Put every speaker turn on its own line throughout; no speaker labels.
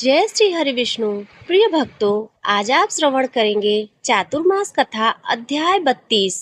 जय श्री हरि विष्णु। प्रिय भक्तों, आज आप श्रवण करेंगे चातुर्मास कथा अध्याय 32।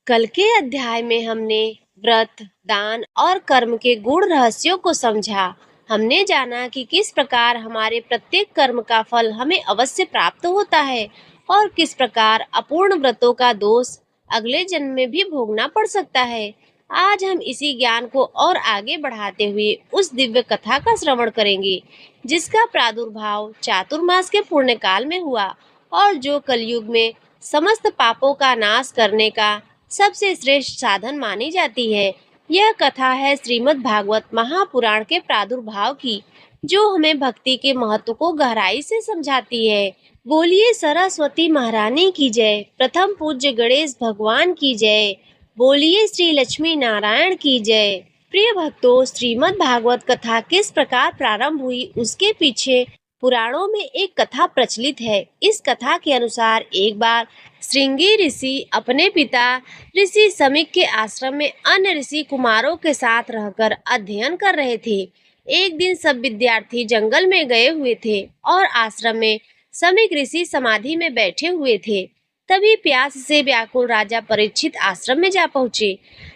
कल के अध्याय में हमने व्रत, दान और कर्म के गूढ़ रहस्यों को समझा। हमने जाना कि किस प्रकार हमारे प्रत्येक कर्म का फल हमें अवश्य प्राप्त होता है और किस प्रकार अपूर्ण व्रतों का दोष अगले जन्म में भी भोगना पड़ सकता है। आज हम इसी ज्ञान को और आगे बढ़ाते हुए उस दिव्य कथा का श्रवण करेंगे जिसका प्रादुर्भाव चातुर्मास के पुण्यकाल में हुआ और जो कलयुग में समस्त पापों का नाश करने का सबसे श्रेष्ठ साधन मानी जाती है। यह कथा है श्रीमद् भागवत महापुराण के प्रादुर्भाव की, जो हमें भक्ति के महत्व को गहराई से समझाती है। बोलिए सरस्वती महारानी की जय, प्रथम पूज्य गणेश भगवान की जय, बोलिए श्री लक्ष्मी नारायण की जय। प्रिय भक्तों, श्रीमद् भागवत कथा किस प्रकार प्रारंभ हुई उसके पीछे पुराणों में एक कथा प्रचलित है। इस कथा के अनुसार एक बार श्रृंगी ऋषि अपने पिता ऋषि समीक के आश्रम में अन्य ऋषि कुमारों के साथ रहकर अध्ययन कर रहे थे। एक दिन सब विद्यार्थी जंगल में गए हुए थे और आश्रम में समीक ऋषि समाधि में बैठे हुए थे। तभी प्यास से व्याकुल राजा परीक्षित आश्रम में जा पहुंचे।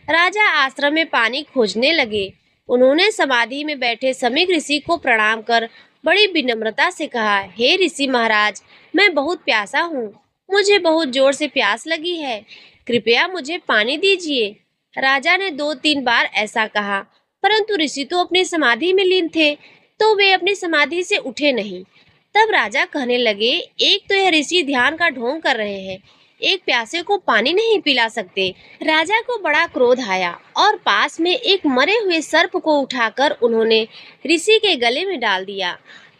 राजा आश्रम में पानी खोजने लगे। उन्होंने समाधि में बैठे समीक ऋषि को प्रणाम कर बड़ी विनम्रता से कहा, हे ऋषि महाराज, मैं बहुत प्यासा हूँ। मुझे बहुत जोर से प्यास लगी है, कृपया मुझे पानी दीजिए। राजा ने 2-3 बार ऐसा कहा, परंतु ऋषि तो अपनी समाधि में लीन थे, तो वे अपनी समाधि से उठे नहीं। तब राजा कहने लगे, एक तो यह ऋषि ध्यान का ढोंग कर रहे हैं, एक प्यासे को पानी नहीं पिला सकते। राजा को बड़ा क्रोध आया और पास में एक मरे हुए सर्प को उठाकर उन्होंने ऋषि के गले में डाल दिया।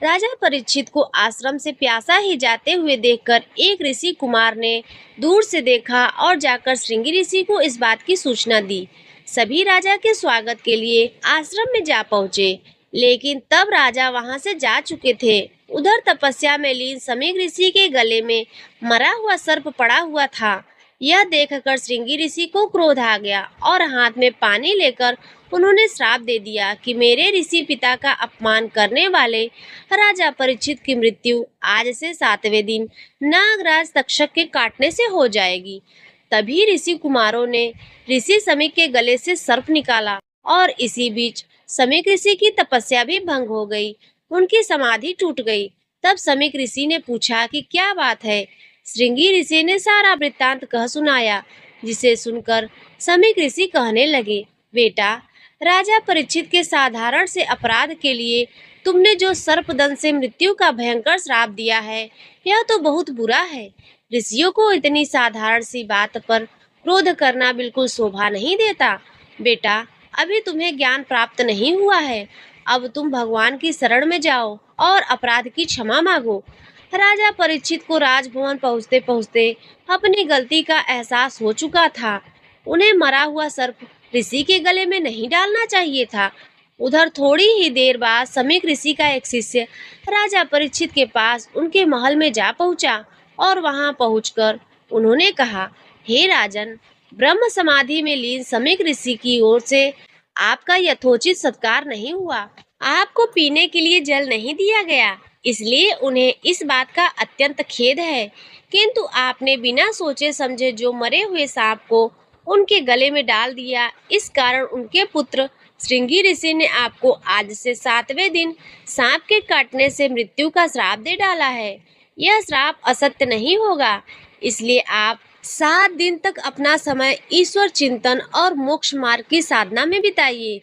राजा परीक्षित को आश्रम से प्यासा ही जाते हुए देखकर एक ऋषि कुमार ने दूर से देखा और जाकर श्रृंगी ऋषि को इस बात की सूचना दी। सभी राजा के स्वागत के लिए आश्रम में जा पहुँचे, लेकिन तब राजा वहां से जा चुके थे। उधर तपस्या में लीन समीक ऋषि के गले में मरा हुआ सर्प पड़ा हुआ था। यह देखकर श्रृंगी ऋषि को क्रोध आ गया और हाथ में पानी लेकर उन्होंने श्राप दे दिया कि मेरे ऋषि पिता का अपमान करने वाले राजा परीक्षित की मृत्यु आज से 7वें दिन नागराज तक्षक के काटने से हो जाएगी। तभी ऋषि कुमारों ने ऋषि समीक के गले से सर्प निकाला और इसी बीच समीक ऋषि की तपस्या भी भंग हो गई, उनकी समाधि टूट गई। तब समीक ऋषि ने पूछा कि क्या बात है। श्रृंगी ऋषि ने सारा वृत्तांत कह सुनाया, जिसे सुनकर समीक ऋषि कहने लगे, बेटा, राजा परीक्षित के साधारण से अपराध के लिए तुमने जो सर्पदंश से मृत्यु का भयंकर श्राप दिया है, यह तो बहुत बुरा है। ऋषियों को इतनी साधारण सी बात पर क्रोध करना बिल्कुल शोभा नहीं देता। बेटा, अभी तुम्हें ज्ञान प्राप्त नहीं हुआ है, अब तुम भगवान की शरण में जाओ और अपराध की क्षमा मांगो। राजा परीक्षित को राजभवन पहुँचते पहुँचते अपनी गलती का एहसास हो चुका था। उन्हें मरा हुआ सर्प ऋषि के गले में नहीं डालना चाहिए था। उधर थोड़ी ही देर बाद समीक ऋषि का एक शिष्य राजा परीक्षित के पास उनके महल में जा पहुंचा और वहां पहुंचकर उन्होंने कहा, हे राजन, ब्रह्म समाधि में लीन समीक ऋषि की ओर से आपका यथोचित सत्कार नहीं हुआ। आपको पीने के लिए जल नहीं दिया गया, इसलिए उन्हें इस बात का अत्यंत खेद है। किंतु आपने बिना सोचे समझे जो मरे हुए सांप को उनके गले में डाल दिया, इस कारण उनके पुत्र श्रृंगी ऋषि ने आपको आज से 7वें दिन सांप के काटने से मृत्यु का श्राप दे डाला है। यह श्राप असत्य नहीं होगा, इसलिए आप 7 दिन तक अपना समय ईश्वर चिंतन और मोक्ष मार्ग की साधना में बिताइए।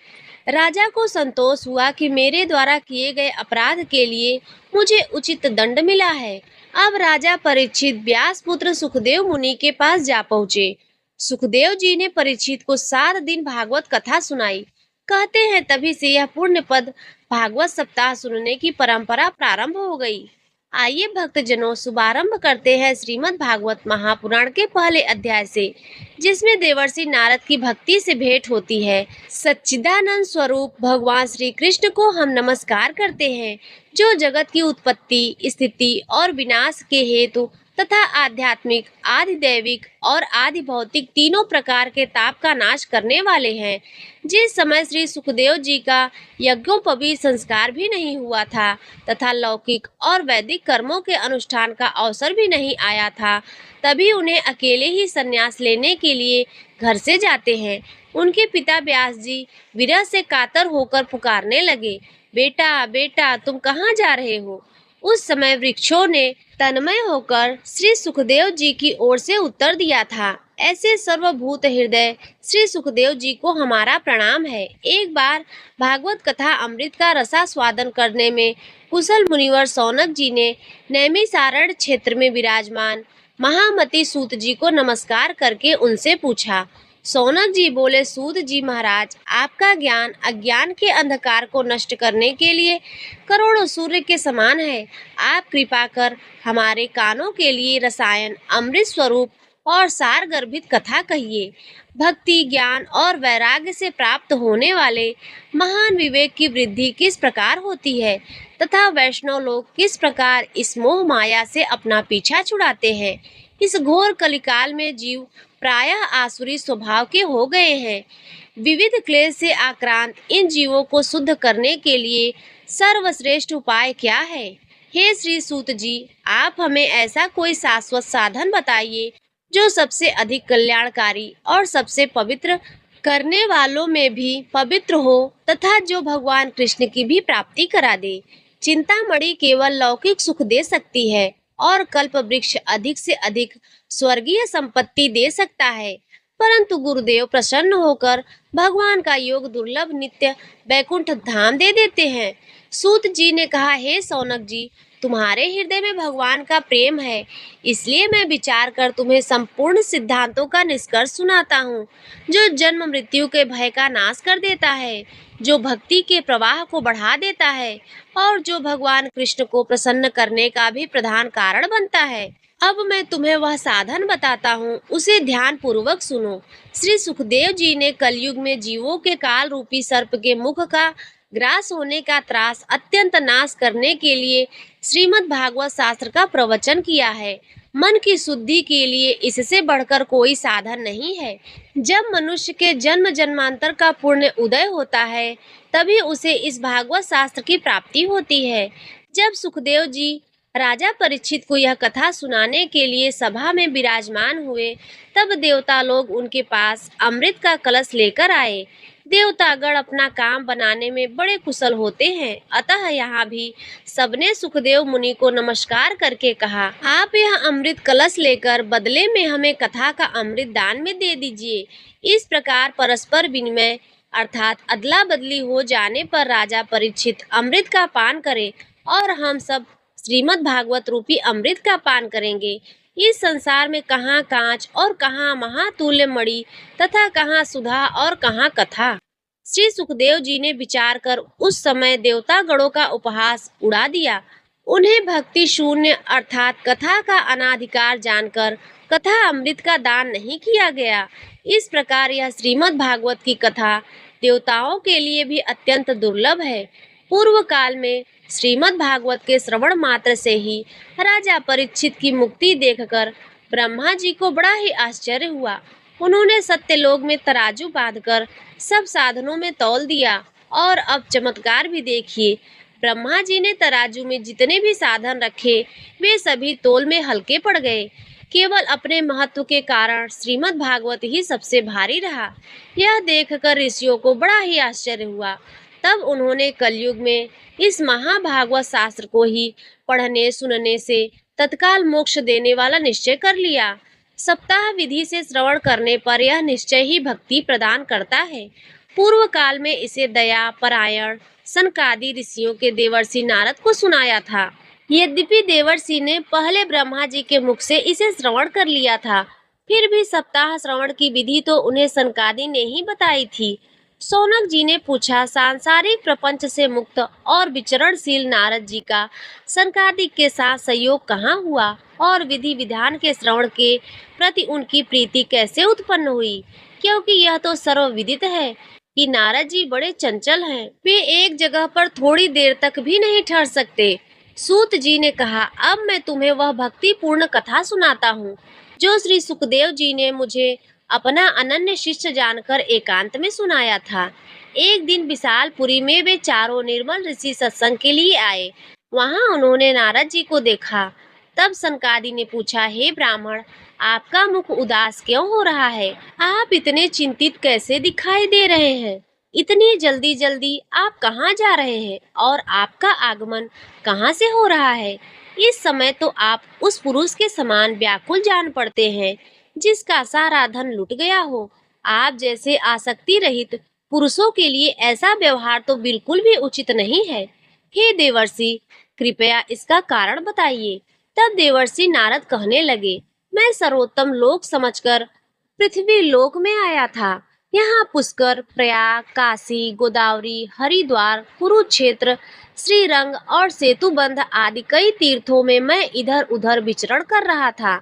राजा को संतोष हुआ कि मेरे द्वारा किए गए अपराध के लिए मुझे उचित दंड मिला है। अब राजा परीक्षित व्यास पुत्र सुखदेव मुनि के पास जा पहुँचे। सुखदेव जी ने परीक्षित को 7 दिन भागवत कथा सुनाई। कहते हैं तभी से यह पुण्य पद भागवत सप्ताह सुनने की परंपरा प्रारंभ हो गई। आइए भक्तजनों, शुभारंभ करते हैं श्रीमद् भागवत महापुराण के पहले अध्याय से, जिसमें देवर्षि नारद की भक्ति से भेंट होती है। सच्चिदानंद स्वरूप भगवान श्री कृष्ण को हम नमस्कार करते हैं, जो जगत की उत्पत्ति, स्थिति और विनाश के हेतु तथा आध्यात्मिक, आदि दैविक और आदि भौतिक तीनों प्रकार के ताप का नाश करने वाले हैं। जिस समय श्री सुखदेव जी का यज्ञोपवीत संस्कार भी नहीं हुआ था तथा लौकिक और वैदिक कर्मों के अनुष्ठान का अवसर भी नहीं आया था, तभी उन्हें अकेले ही संन्यास लेने के लिए घर से जाते हैं। उनके पिता व्यास जी विरह से कातर होकर पुकारने लगे, बेटा बेटा तुम कहाँ जा रहे हो। उस समय वृक्षों ने तन्मय होकर श्री सुखदेव जी की ओर से उत्तर दिया था, ऐसे सर्वभूत हृदय श्री सुखदेव जी को हमारा प्रणाम है। एक बार भागवत कथा अमृत का रसास्वादन करने में कुशल मुनिवर सौनक जी ने नैमिषारण्य क्षेत्र में विराजमान महामति सूत जी को नमस्कार करके उनसे पूछा। सौनक जी बोले, सूत जी महाराज, आपका ज्ञान अज्ञान के अंधकार को नष्ट करने के लिए करोड़ों सूर्य के समान है। आप कृपा कर हमारे कानों के लिए रसायन अमृत स्वरूप और सार गर्भित कथा कहिए। भक्ति, ज्ञान और वैराग्य से प्राप्त होने वाले महान विवेक की वृद्धि किस प्रकार होती है तथा वैष्णव लोग किस प्रकार इस मोह माया से अपना पीछा छुड़ाते हैं। इस घोर कलिकाल में जीव प्रायः आसुरी स्वभाव के हो गए हैं। विविध क्लेश से आक्रांत इन जीवों को शुद्ध करने के लिए सर्वश्रेष्ठ उपाय क्या है। हे श्री सूत जी, आप हमें ऐसा कोई शाश्वत साधन बताइए जो सबसे अधिक कल्याणकारी और सबसे पवित्र करने वालों में भी पवित्र हो तथा जो भगवान कृष्ण की भी प्राप्ति करा दे। चिंतामणि केवल लौकिक सुख दे सकती है और कल्प वृक्ष अधिक से अधिक स्वर्गीय संपत्ति दे सकता है, परंतु गुरुदेव प्रसन्न होकर भगवान का योग दुर्लभ नित्य वैकुंठ धाम दे देते हैं। सूत जी ने कहा, हे सौनक जी, तुम्हारे हृदय में भगवान का प्रेम है, इसलिए मैं विचार कर तुम्हें संपूर्ण सिद्धांतों का निष्कर्ष सुनाता हूँ, जो जन्म मृत्यु के भय का नाश कर देता है, जो भक्ति के प्रवाह को बढ़ा देता है और जो भगवान कृष्ण को प्रसन्न करने का भी प्रधान कारण बनता है। अब मैं तुम्हें वह साधन बताता हूँ, उसे ध्यान पूर्वक सुनो। श्री सुखदेव जी ने कलयुग में जीवों के काल रूपी सर्प के मुख का ग्रास होने का त्रास अत्यंत नाश करने के लिए श्रीमद् भागवत शास्त्र का प्रवचन किया है। मन की शुद्धि के लिए इससे बढ़कर कोई साधन नहीं है। जब मनुष्य के जन्म जन्मांतर का पुण्य उदय होता है, तभी उसे इस भागवत शास्त्र की प्राप्ति होती है। जब सुखदेव जी राजा परीक्षित को यह कथा सुनाने के लिए सभा में विराजमान हुए, तब देवता लोग उनके पास अमृत का कलश लेकर आए। देवतागण अपना काम बनाने में बड़े कुशल होते हैं, अतः यहाँ भी सबने सुखदेव मुनि को नमस्कार करके कहा, आप यह अमृत कलश लेकर बदले में हमें कथा का अमृत दान में दे दीजिए। इस प्रकार परस्पर विनिमय अर्थात अदला बदली हो जाने पर राजा परीक्षित अमृत का पान करे और हम सब श्रीमद् भागवत रूपी अमृत का पान करेंगे। इस संसार में कहाँ कांच और कहाँ महातुल्य मणि तथा कहाँ सुधा और कहाँ कथा। श्री सुखदेव जी ने विचार कर उस समय देवता गणों का उपहास उड़ा दिया। उन्हें भक्ति शून्य अर्थात कथा का अनाधिकार जानकर कथा अमृत का दान नहीं किया गया। इस प्रकार यह श्रीमद् भागवत की कथा देवताओं के लिए भी अत्यंत दुर्लभ है। पूर्व काल में श्रीमद् भागवत के श्रवण मात्र से ही राजा परीक्षित की मुक्ति देखकर ब्रह्मा जी को बड़ा ही आश्चर्य हुआ। उन्होंने सत्यलोक में तराजू बांधकर सब साधनों में तौल दिया और अब चमत्कार भी देखिए। ब्रह्मा जी ने तराजू में जितने भी साधन रखे वे सभी तौल में हल्के पड़ गए। केवल अपने महत्व के कारण श्रीमद् भागवत ही सबसे भारी रहा। यह देखकर ऋषियों को बड़ा ही आश्चर्य हुआ। तब उन्होंने कलयुग में इस महाभागवत शास्त्र को ही पढ़ने सुनने से तत्काल मोक्ष देने वाला निश्चय कर लिया। सप्ताह विधि से श्रवण करने पर यह निश्चय ही भक्ति प्रदान करता है। पूर्व काल में इसे दया परायण सनकादि ऋषियों के देवर्षि नारद को सुनाया था। यद्यपि देवर्षि ने पहले ब्रह्मा जी के मुख से इसे श्रवण कर लिया था, फिर भी सप्ताह श्रवण की विधि तो उन्हें सनकादि ने ही बताई थी। सौनक जी ने पूछा, सांसारिक प्रपंच से मुक्त और विचरणशील नारद जी का सनकादिक के साथ संयोग कहाँ हुआ और विधि विधान के श्रवण के प्रति उनकी प्रीति कैसे उत्पन्न हुई? क्योंकि यह तो सर्वविदित है कि नारद जी बड़े चंचल हैं। वे एक जगह पर थोड़ी देर तक भी नहीं ठहर सकते। सूत जी ने कहा, अब मैं तुम्हें वह भक्तिपूर्ण कथा सुनाता हूँ जो श्री सुखदेव जी ने मुझे अपना अनन्य शिष्य जानकर एकांत में सुनाया था। एक दिन विशालपुरी में वे चारों निर्मल ऋषि सत्संग के लिए आए। वहां उन्होंने नारद जी को देखा। तब सनकादि ने पूछा, हे ब्राह्मण, आपका मुख उदास क्यों हो रहा है? आप इतने चिंतित कैसे दिखाई दे रहे हैं? इतनी जल्दी जल्दी आप कहाँ जा रहे हैं और आपका आगमन कहाँ से हो रहा है? इस समय तो आप उस पुरुष के समान व्याकुल जान पड़ते हैं जिसका सारा धन लुट गया हो। आप जैसे आसक्ति रहित पुरुषों के लिए ऐसा व्यवहार तो बिल्कुल भी उचित नहीं है। हे देवर्षि, कृपया इसका कारण बताइए। तब देवर्षि नारद कहने लगे, मैं सर्वोत्तम लोक समझकर पृथ्वी लोक में आया था। यहाँ पुष्कर, प्रयाग, काशी, गोदावरी, हरिद्वार, कुरुक्षेत्र, श्रीरंग और सेतुबंध आदि कई तीर्थों में मैं इधर उधर विचरण कर रहा था,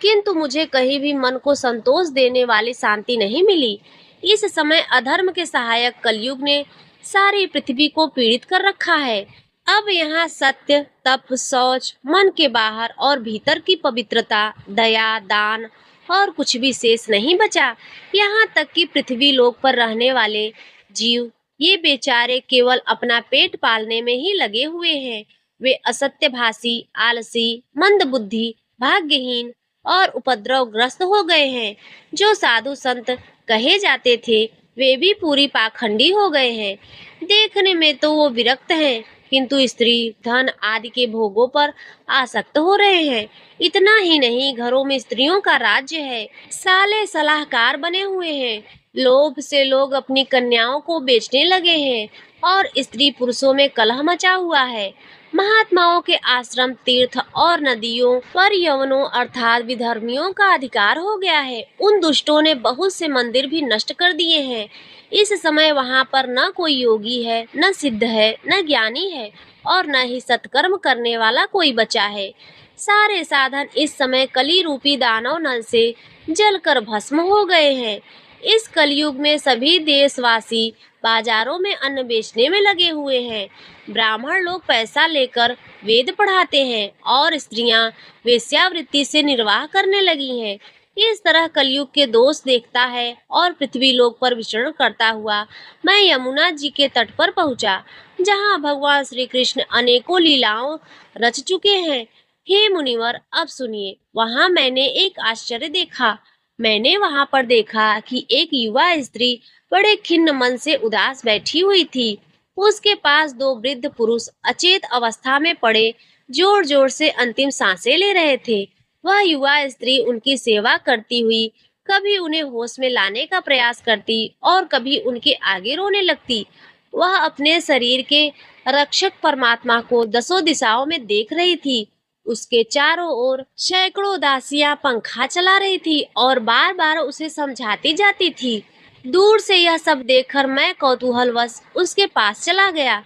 किंतु मुझे कहीं भी मन को संतोष देने वाली शांति नहीं मिली। इस समय अधर्म के सहायक कलयुग ने सारी पृथ्वी को पीड़ित कर रखा है। अब यहाँ सत्य, तप, शौच, मन के बाहर और भीतर की पवित्रता, दया, दान और कुछ भी शेष नहीं बचा। यहाँ तक कि पृथ्वी लोक पर रहने वाले जीव, ये बेचारे केवल अपना पेट पालने में ही लगे हुए हैं। वे असत्यभाषी, आलसी, मंदबुद्धि, भाग्यहीन और उपद्रवग्रस्त हो गए हैं। जो साधु संत कहे जाते थे, वे भी पूरी पाखंडी हो गए हैं। देखने में तो वो विरक्त हैं, किंतु स्त्री, धन आदि के भोगों पर आसक्त हो रहे हैं। इतना ही नहीं, घरों में स्त्रियों का राज्य है। साले सलाहकार बने हुए हैं। लोभ से लोग अपनी कन्याओं को बेचने लगे हैं और स्त्री पुरुषों में कलह मचा हुआ है। महात्माओं के आश्रम, तीर्थ और नदियों पर यवनों अर्थात विधर्मियों का अधिकार हो गया है। उन दुष्टों ने बहुत से मंदिर भी नष्ट कर दिए हैं। इस समय वहां पर न कोई योगी है, न सिद्ध है, न ज्ञानी है और न ही सत्कर्म करने वाला कोई बचा है। सारे साधन इस समय कली रूपी दानव नल से जलकर भस्म हो गए हैं। इस कलयुग में सभी देशवासी बाजारों में अन्न बेचने में लगे हुए हैं। ब्राह्मण लोग पैसा लेकर वेद पढ़ाते हैं और स्त्रियां वेश्यावृत्ति से निर्वाह करने लगी हैं। इस तरह कलयुग के दोष देखता है और पृथ्वी लोक पर विचरण करता हुआ मैं यमुना जी के तट पर पहुंचा, जहां भगवान श्री कृष्ण अनेकों लीलाओं रच चुके हैं। हे मुनिवर, अब सुनिए। वहां मैंने एक आश्चर्य देखा। मैंने वहां पर देखा कि एक युवा स्त्री बड़े खिन्न मन से उदास बैठी हुई थी। उसके पास दो वृद्ध पुरुष अचेत अवस्था में पड़े जोर जोर से अंतिम सांसें ले रहे थे। वह युवा स्त्री उनकी सेवा करती हुई कभी उन्हें होश में लाने का प्रयास करती और कभी उनके आगे रोने लगती। वह अपने शरीर के रक्षक परमात्मा को दसों दिशाओं में देख रही थी। उसके चारों ओर सैकड़ों दासियां पंखा चला रही थी और बार बार उसे समझाती जाती थी। दूर से यह सब देखकर मैं कौतूहलवश उसके पास चला गया।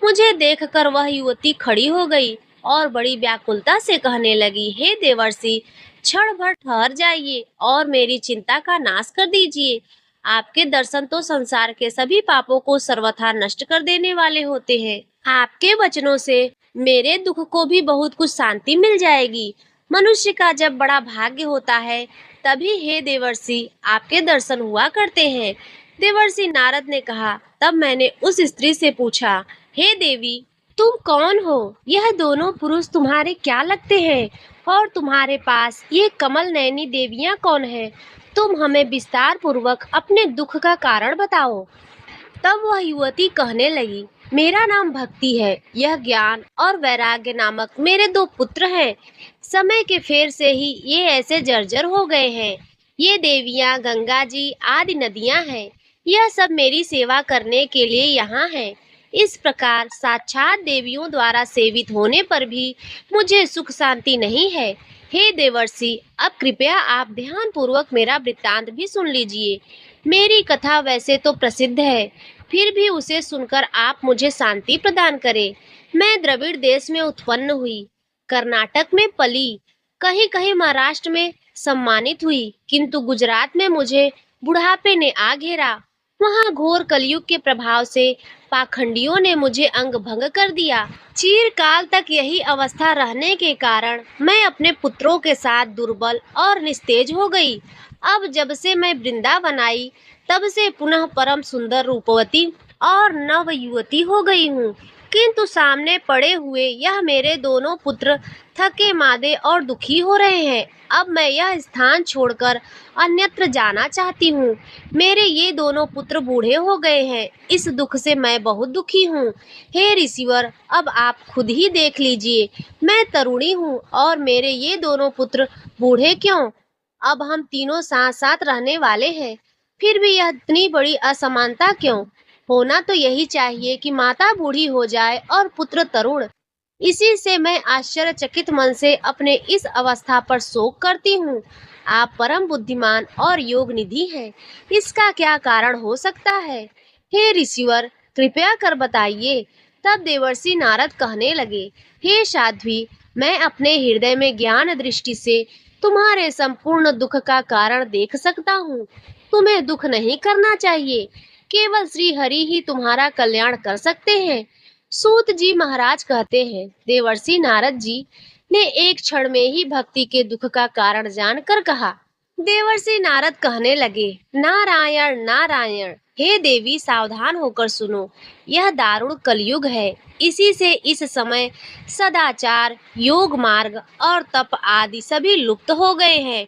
मुझे देखकर वह युवती खड़ी हो गई और बड़ी व्याकुलता से कहने लगी, हे देवर्षि, क्षण भर ठहर जाइए और मेरी चिंता का नाश कर दीजिए। आपके दर्शन तो संसार के सभी पापों को सर्वथा नष्ट कर देने वाले होते हैं। आपके वचनों से मेरे दुख को भी बहुत कुछ शांति मिल जाएगी। मनुष्य का जब बड़ा भाग्य होता है, तभी हे देवर्षि आपके दर्शन हुआ करते हैं। देवर्षि नारद ने कहा, तब मैंने उस स्त्री से पूछा, हे देवी, तुम कौन हो? यह दोनों पुरुष तुम्हारे क्या लगते हैं? और तुम्हारे पास ये कमल नयनी देवियां कौन है? तुम हमें विस्तार पूर्वक अपने दुख का कारण बताओ। तब वह युवती कहने लगी, मेरा नाम भक्ति है। यह ज्ञान और वैराग्य नामक मेरे दो पुत्र हैं। समय के फेर से ही ये ऐसे जर्जर हो गए हैं। ये देवियां गंगा जी आदि नदियां हैं। यह सब मेरी सेवा करने के लिए यहाँ हैं। इस प्रकार साक्षात देवियों द्वारा सेवित होने पर भी मुझे सुख शांति नहीं है। हे देवर्षि, अब कृपया आप ध्यान पूर्वक मेरा वृत्तांत भी सुन लीजिए। मेरी कथा वैसे तो प्रसिद्ध है, फिर भी उसे सुनकर आप मुझे शांति प्रदान करें। मैं द्रविड़ देश में उत्पन्न हुई, कर्नाटक में पली, कहीं कहीं महाराष्ट्र में सम्मानित हुई, किंतु गुजरात में मुझे बुढ़ापे ने आ घेरा। वहाँ घोर कलयुग के प्रभाव से पाखंडियों ने मुझे अंग भंग कर दिया। चिरकाल तक यही अवस्था रहने के कारण मैं अपने पुत्रों के साथ दुर्बल और निस्तेज हो गई। अब जब से मैं वृंदावन आई, तब से पुनः परम सुंदर रूपवती और नव युवती हो गई हूँ। किंतु सामने पड़े हुए यह मेरे दोनों पुत्र थके मादे और दुखी हो रहे हैं। अब मैं यह स्थान छोड़कर अन्यत्र जाना चाहती हूँ। मेरे ये दोनों पुत्र बूढ़े हो गए हैं। इस दुख से मैं बहुत दुखी हूँ। हे ऋषिवर, अब आप खुद ही देख लीजिए। मैं तरुणी हूँ और मेरे ये दोनों पुत्र बूढ़े क्यों? अब हम तीनों साथ साथ रहने वाले हैं, फिर भी यह इतनी बड़ी असमानता क्यों? होना तो यही चाहिए कि माता बूढ़ी हो जाए और पुत्र तरुण। इसी से मैं आश्चर्यचकित मन से अपने इस अवस्था पर शोक करती हूँ। आप परम बुद्धिमान और योग निधि हैं। इसका क्या कारण हो सकता है? हे ऋषिवर, कृपया कर बताइए। तब देवर्षि नारद कहने लगे, हे साध्वी, मैं अपने हृदय में ज्ञान दृष्टि से तुम्हारे संपूर्ण दुख का कारण देख सकता हूँ। तुम्हें दुख नहीं करना चाहिए। केवल श्री हरि ही तुम्हारा कल्याण कर सकते हैं। सूत जी महाराज कहते हैं, देवर्षि नारद जी ने एक क्षण में ही भक्ति के दुख का कारण जानकर कहा। देवर्षि नारद कहने लगे, नारायण नारायण। हे देवी, सावधान होकर सुनो। यह दारुण कलयुग है। इसी से इस समय सदाचार, योग मार्ग और तप आदि सभी लुप्त हो गए हैं।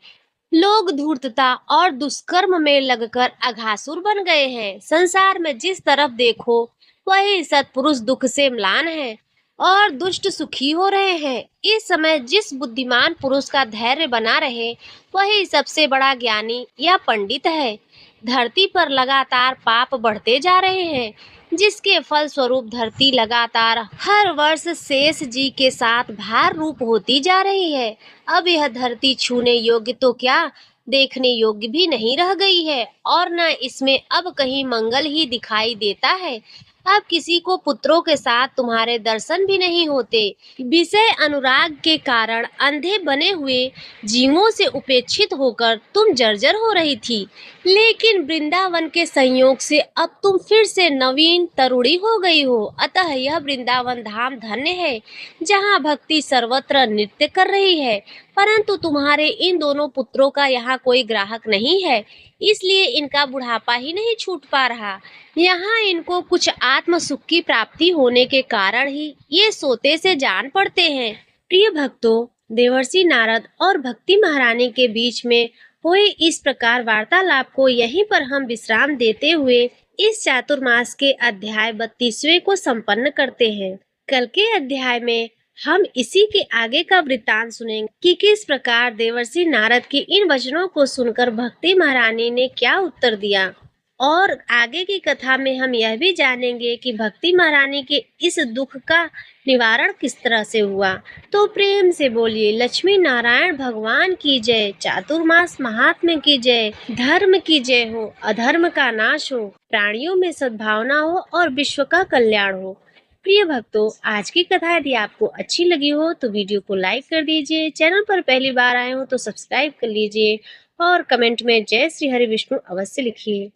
लोग धूर्तता और दुष्कर्म में लगकर अघासुर बन गए हैं। संसार में जिस तरफ देखो, वही सत्पुरुष दुख से म्लान है और दुष्ट सुखी हो रहे हैं। इस समय जिस बुद्धिमान पुरुष का धैर्य बना रहे, वही सबसे बड़ा ज्ञानी या पंडित है। धरती पर लगातार पाप बढ़ते जा रहे हैं, जिसके फल स्वरूप धरती लगातार हर वर्ष शेष जी के साथ भार रूप होती जा रही है। अब यह धरती छूने योग्य तो क्या, देखने योग्य भी नहीं रह गई है और न इसमें अब कहीं मंगल ही दिखाई देता है। अब किसी को पुत्रों के साथ तुम्हारे दर्शन भी नहीं होते। विषय अनुराग के कारण अंधे बने हुए जीवों से उपेक्षित होकर तुम जर्जर हो रही थी, लेकिन वृंदावन के संयोग से अब तुम फिर से नवीन तरुणी हो गई हो। अतः यह वृंदावन धाम धन्य है, जहाँ भक्ति सर्वत्र नृत्य कर रही है। परंतु तुम्हारे इन दोनों पुत्रों का यहाँ कोई ग्राहक नहीं है, इसलिए इनका बुढ़ापा ही नहीं छूट पा रहा। यहाँ इनको कुछ आत्म सुख की प्राप्ति होने के कारण ही ये सोते से जान पड़ते हैं। प्रिय भक्तों, देवर्षि नारद और भक्ति महारानी के बीच में हुए इस प्रकार वार्तालाप को यहीं पर हम विश्राम देते हुए इस चातुर्मास के अध्याय 32वें को संपन्न करते हैं। कल के अध्याय में हम इसी के आगे का वृत्तांत सुनेंगे कि किस प्रकार देवर्षि नारद के इन वचनों को सुनकर भक्ति महारानी ने क्या उत्तर दिया। और आगे की कथा में हम यह भी जानेंगे कि भक्ति महारानी के इस दुख का निवारण किस तरह से हुआ। तो प्रेम से बोलिए, लक्ष्मी नारायण भगवान की जय, चातुर्मास महात्म्य की जय, धर्म की जय हो, अधर्म का नाश हो, प्राणियों में सद्भावना हो और विश्व का कल्याण हो। प्रिय भक्तों, आज की कथा यदि आपको अच्छी लगी हो तो वीडियो को लाइक कर दीजिए। चैनल पर पहली बार आए हो तो सब्सक्राइब कर लीजिए और कमेंट में जय श्री हरि विष्णु अवश्य लिखिए।